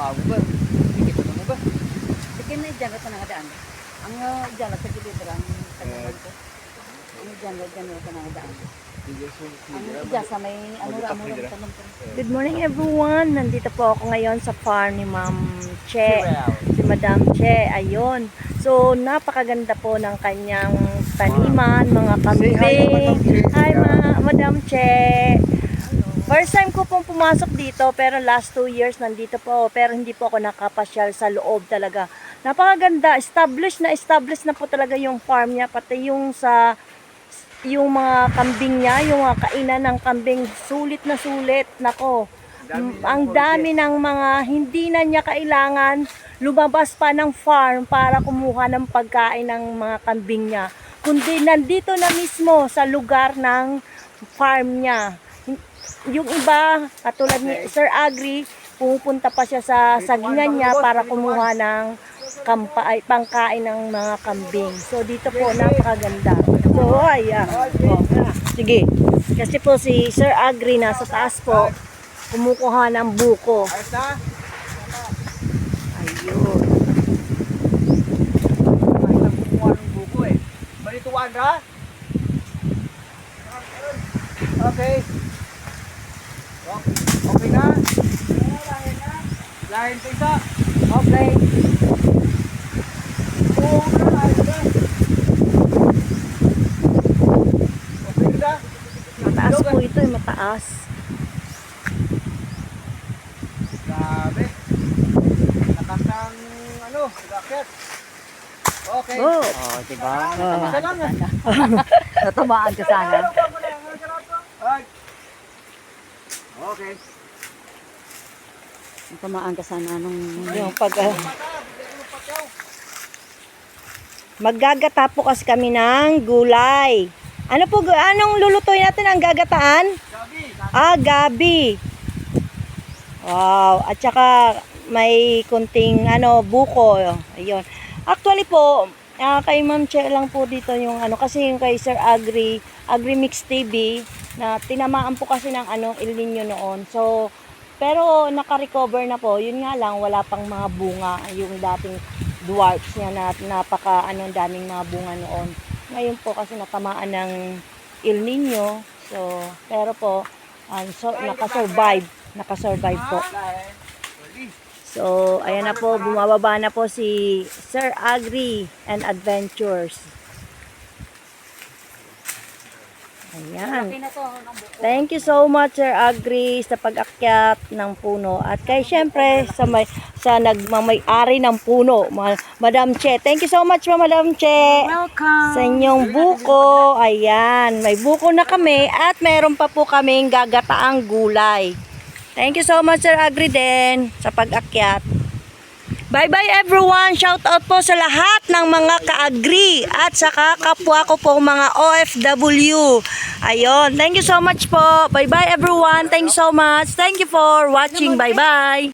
amo ba? Ikit mo ba? Sige na dyan ka nga daan. Ang dyan sa gilid ang tagalan ko. Ang dyan ka nga daan. Ang dyan sa may tanong ko. Good morning everyone. Nandito po ako ngayon sa farm ni Ma'am Che. Si Madam Che. Ayun. So napakaganda po ng kanyang taniman, mga kambing. Hi Madam Che. First time ko pong pumasok dito pero last 2 years nandito po pero hindi po ako nakapasyal sa loob talaga. Napakaganda, established na po talaga yung farm niya, pati yung mga kambing niya, yung mga kainan ng kambing, sulit na sulit. Nako, ang dami ng mga hindi na niya kailangan lumabas pa ng farm para kumuha ng pagkain ng mga kambing niya. Kundi nandito na mismo sa lugar ng farm niya. Yung iba, katulad ni Sir Agri, pupunta pa siya sa sagingan niya para kumuha ng pangkain ng mga kambing. So dito po napakaganda. So ayan. Sige. Kasi po si Sir Agri nasa taas po, kumukuha ng buko. Ayun. Okay. Okay na? Lahin pa isa. Okay. Mataas po ito, mataas. Grabe. Nakatang racket. Okay. Oh, diba? Tama lang. Natamaan ka sana. Okay. Natamaan ka sana nung yung maggagata po kasi kami ng gulay. Ano po, anong lulutuin natin ang gagataan? Gabi. Wow, at saka may kunting buko. Ayun. Actually po, kay Ma'am Che lang po dito yung kasi yung kay Sir Agri Mix TV na tinamaan po kasi ng El Nino noon. So, pero naka-recover na po. Yun nga lang, wala pang mga bunga yung dating dwarfs niya na daming mga bunga noon. Ngayon po kasi natamaan ng El Nino. So, pero po naka-survive po. So, ayan na po, bumababa na po si Sir Agri and Adventures. Ayan. Thank you so much Sir Agri sa pag-akyat ng puno. At kay syempre sa nagmamay-ari ng puno, Madam Che. Thank you so much Madam Che. Welcome. Sa inyong buko. Ayan, may buko na kami at meron pa po kaming gagataang gulay. Thank you so much Sir Agri din sa pag-akyat. Bye-bye everyone! Shout out po sa lahat ng mga ka-agri at saka kapwa ko po mga OFW. Ayun, thank you so much po. Bye-bye everyone. Thank you so much. Thank you for watching. Bye-bye.